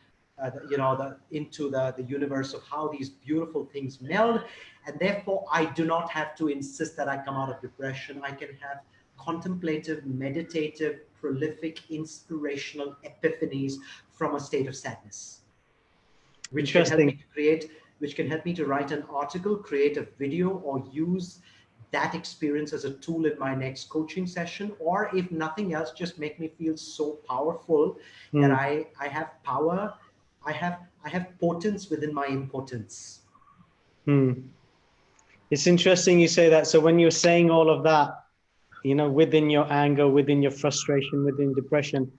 into the universe of how these beautiful things meld. And therefore, I do not have to insist that I come out of depression. I can have contemplative, meditative, prolific, inspirational epiphanies from a state of sadness, which can help me to which can help me to write an article, create a video, or use that experience as a tool in my next coaching session, or if nothing else, just make me feel so powerful that I have power. I have potence within my impotence. It's interesting you say that. So when you're saying all of that, within your anger, within your frustration, within depression,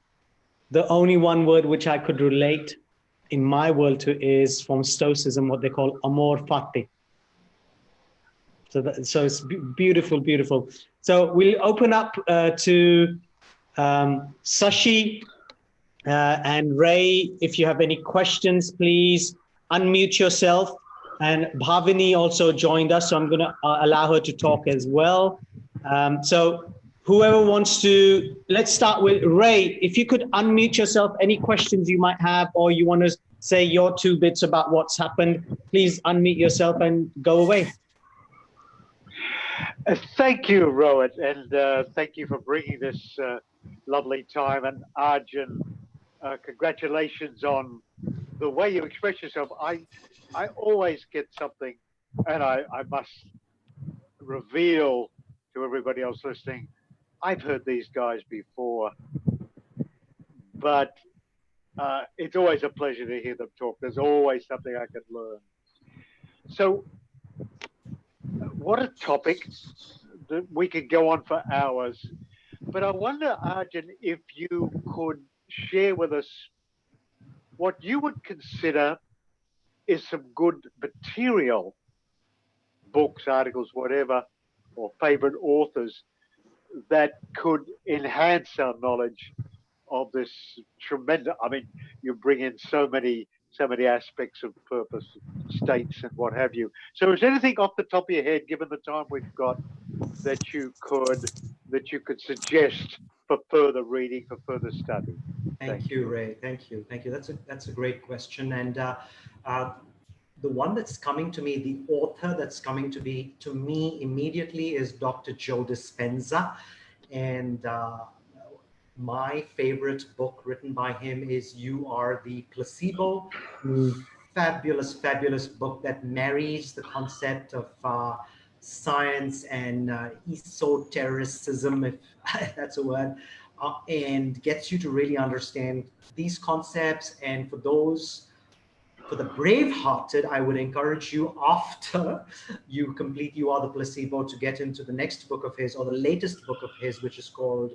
the only one word which I could relate in my world to is from Stoicism, what they call amor fati. So it's beautiful, beautiful. So we'll open up to Sashi and Ray. If you have any questions, please unmute yourself. And Bhavini also joined us, so I'm going to allow her to talk as well. So whoever wants to, let's start with Ray. If you could unmute yourself, any questions you might have, or you want to say your 2 bits about what's happened, please unmute yourself and go away. Thank you, Rohit, and thank you for bringing this lovely time. And Arjun, congratulations on the way you express yourself. I always get something, and I must reveal to everybody else listening, I've heard these guys before, but it's always a pleasure to hear them talk. There's always something I can learn. So what a topic. We could go on for hours, but I wonder, Arjun, if you could share with us what you would consider is some good material, books, articles, whatever, or favorite authors that could enhance our knowledge of this tremendous, I mean, you bring in so many aspects of purpose, states and what have you. So is there anything off the top of your head, given the time we've got, that you could suggest for further reading, for further study? Thank you, Ray. Thank you. That's a great question. And the one that's coming to me, the author that's coming to me immediately is Dr. Joe Dispenza. And my favorite book written by him is You Are the Placebo. Fabulous, fabulous book that marries the concept of science and esotericism, if that's a word, and gets you to really understand these concepts. And for the brave-hearted, I would encourage you, after you complete You Are the Placebo, to get into the next book of his, or the latest book of his, which is called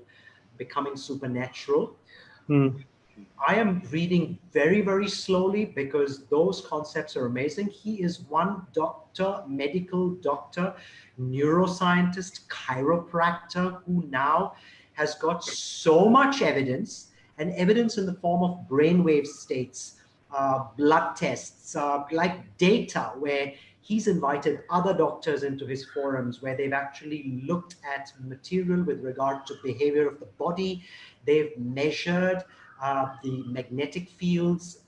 Becoming Supernatural. I am reading very, very slowly because those concepts are amazing. He is one doctor, medical doctor, neuroscientist, chiropractor, who now has got so much evidence, and evidence in the form of brainwave states, blood tests, like data, where he's invited other doctors into his forums, where they've actually looked at material with regard to behavior of the body. They've measured the magnetic fields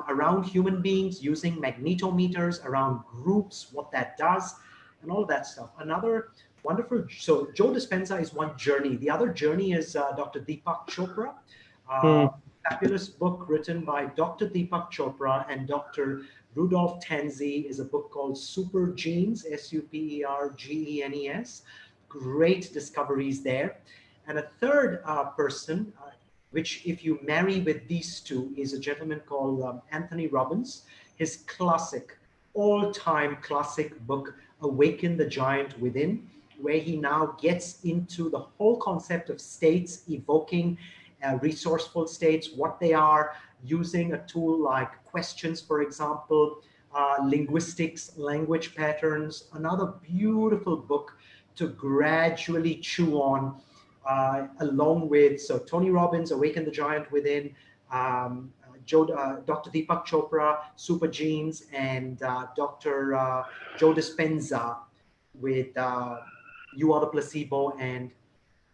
around human beings using magnetometers, around groups, what that does, and all of that stuff. Another Wonderful. So Joe Dispenza is one journey. The other journey is Dr. Deepak Chopra. Fabulous book written by Dr. Deepak Chopra and Dr. Rudolph Tanzi is a book called Super Genes, Supergenes. Great discoveries there. And a third person, which if you marry with these two, is a gentleman called Anthony Robbins. His classic, all-time classic book, Awaken the Giant Within, where he now gets into the whole concept of states, evoking resourceful states, what they are, using a tool like questions, for example, linguistics, language patterns. Another beautiful book to gradually chew on, along with, so Tony Robbins, Awaken the Giant Within, Dr. Deepak Chopra, Super Genes, and Dr. Joe Dispenza with You Are the Placebo and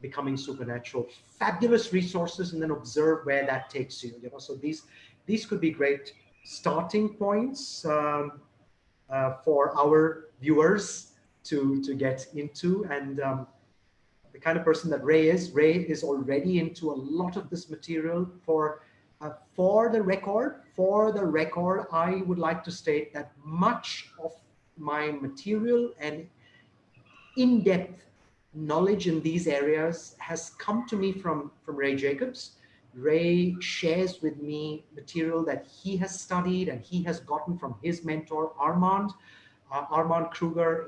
Becoming Supernatural. Fabulous resources, and then observe where that takes you. So these could be great starting points for our viewers to get into. And the kind of person that Ray is already into a lot of this material. For the record, I would like to state that much of my material and in-depth knowledge in these areas has come to me from Ray Jacobs. Ray shares with me material that he has studied and he has gotten from his mentor, Armand Kruger.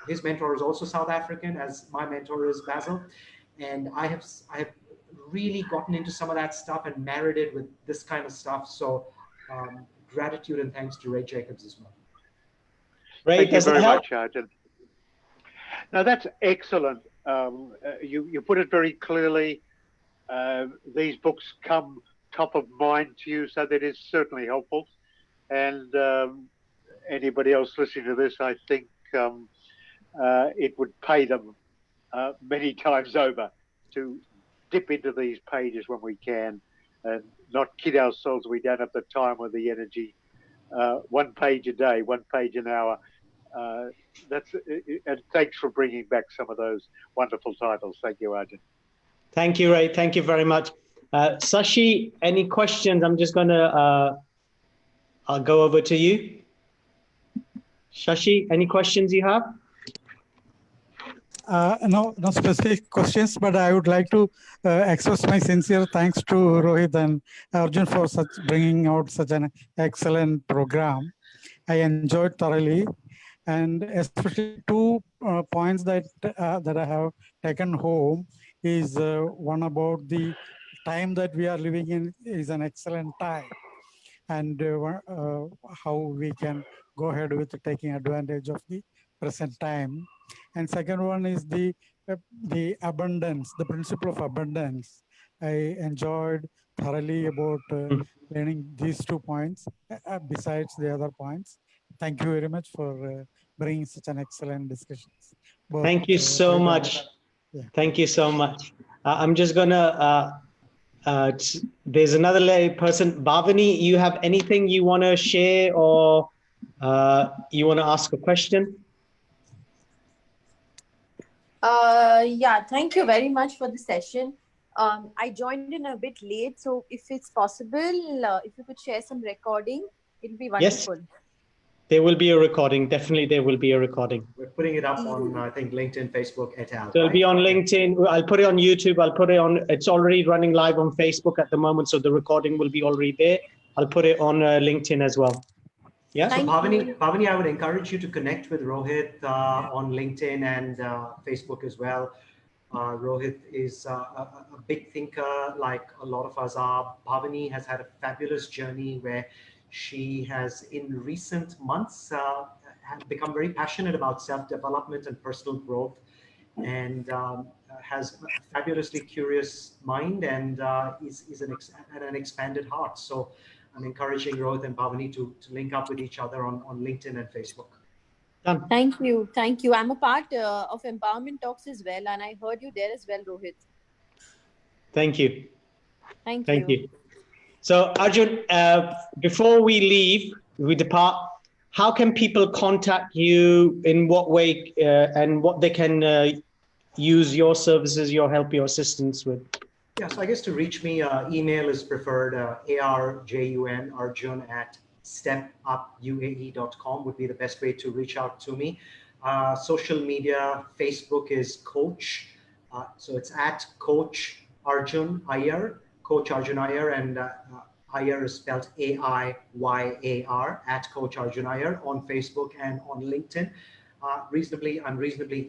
His mentor is also South African, as my mentor is Basil. And I have really gotten into some of that stuff and married it with this kind of stuff. So gratitude and thanks to Ray Jacobs as well. Ray, thank you does very that help? much, Arjun. Now that's excellent. You put it very clearly. These books come top of mind to you, so that is certainly helpful. And anybody else listening to this, I think it would pay them many times over to dip into these pages when we can, and not kid ourselves. We don't have the time or the energy. 1 page a day, 1 page an hour. And thanks for bringing back some of those wonderful titles. Thank you, Arjun. Thank you, Ray. Thank you very much. Sashi, any questions? I'm just going to I'll go over to you. Shashi, any questions you have? No specific questions, but I would like to express my sincere thanks to Rohit and Arjun for bringing out such an excellent program. I enjoyed thoroughly, and especially 2 points that I have taken home is one about the time that we are living in is an excellent time, and how we can go ahead with taking advantage of the present time. And second one is the abundance, the principle of abundance. I enjoyed thoroughly about learning these 2 points besides the other points. Thank you very much for bringing such an excellent discussions. Thank you so much. Yeah. Thank you so much. I'm just gonna, there's another person, Bhavani, you have anything you wanna share or you wanna ask a question? Yeah, thank you very much for the session. I joined in a bit late, so if it's possible, if you could share some recording, it'll be wonderful. Yes, there will be a recording. Definitely, there will be a recording. We're putting it up on, I think, LinkedIn, Facebook, et al. So it'll be on LinkedIn. I'll put it on YouTube. I'll put it on, it's already running live on Facebook at the moment, so the recording will be already there. I'll put it on LinkedIn as well. Yeah. So Bhavani, I would encourage you to connect with Rohit on LinkedIn and Facebook as well. Rohit is a big thinker, like a lot of us are. Bhavani has had a fabulous journey where she has, in recent months, become very passionate about self-development and personal growth, and has a fabulously curious mind and is an expanded heart. So I'm encouraging Rohit and Bhavani to link up with each other on LinkedIn and Facebook. Done. Thank you. Thank you. I'm a part of Empowerment Talks as well, and I heard you there as well, Rohit. Thank you. Thank you. So Arjun, before we leave, we depart, how can people contact you? In what way, and what they can use your services, your help, your assistance with? Yeah, so I guess to reach me, email is preferred. Arjun at stepupuae.com would be the best way to reach out to me. Social media, Facebook is Coach. So it's at Coach Arjun Aiyar, Coach Arjun Aiyar, and Aiyar is spelled Aiyar, at Coach Arjun Aiyar on Facebook and on LinkedIn. I'm reasonably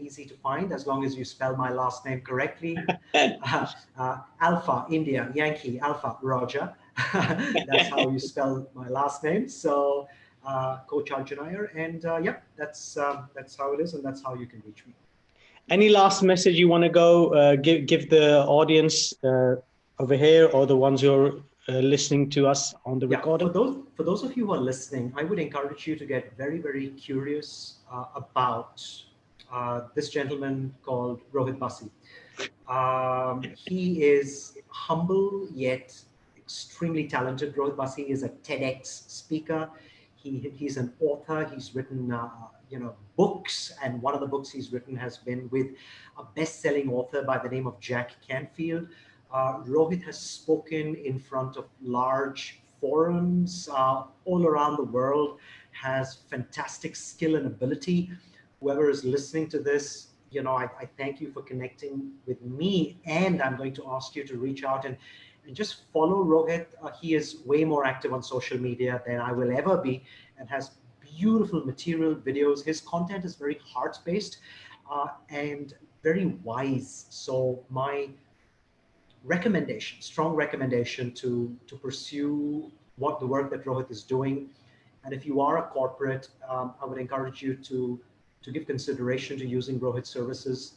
easy to find as long as you spell my last name correctly. Alpha, India, Yankee, Alpha, Roger. That's how you spell my last name. So Coach Arjun Aiyar, and yeah, that's how it is, and that's how you can reach me. Any last message you want to go give the audience over here, or the ones who are listening to us on the recording? For those of you who are listening, I would encourage you to get very, very curious about this gentleman called Rohit Bassi. He is humble yet extremely talented. Rohit Bassi is a TEDx speaker. He's an author. He's written books, and one of the books he's written has been with a best-selling author by the name of Jack Canfield. Rohit has spoken in front of large forums all around the world, has fantastic skill and ability. Whoever is listening to this, I thank you for connecting with me, and I'm going to ask you to reach out and just follow Rohit. He is way more active on social media than I will ever be, and has beautiful material, videos. His content is very heart-based and very wise. So my recommendation, strong recommendation to pursue the work that Rohit is doing. And if you are a corporate, I would encourage you to give consideration to using Rohit's services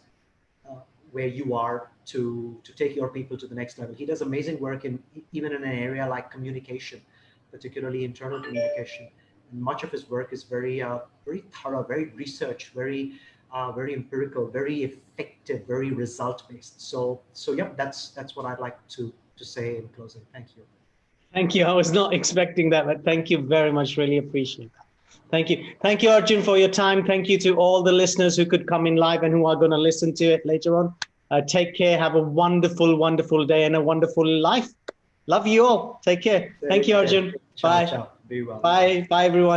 where you are to take your people to the next level. He does amazing work even in an area like communication, particularly internal communication. And much of his work is very thorough, very research, very empirical, very effective, very result-based. So yeah, that's what I'd like to say in closing. Thank you. Thank you. I was not expecting that, but thank you very much. Really appreciate that. Thank you. Thank you, Arjun, for your time. Thank you to all the listeners who could come in live and who are going to listen to it later on. Take care. Have a wonderful, wonderful day and a wonderful life. Love you all. Take care. Thank you, Arjun. Ciao, Bye. ciao. Be well. Bye. Bye, everyone.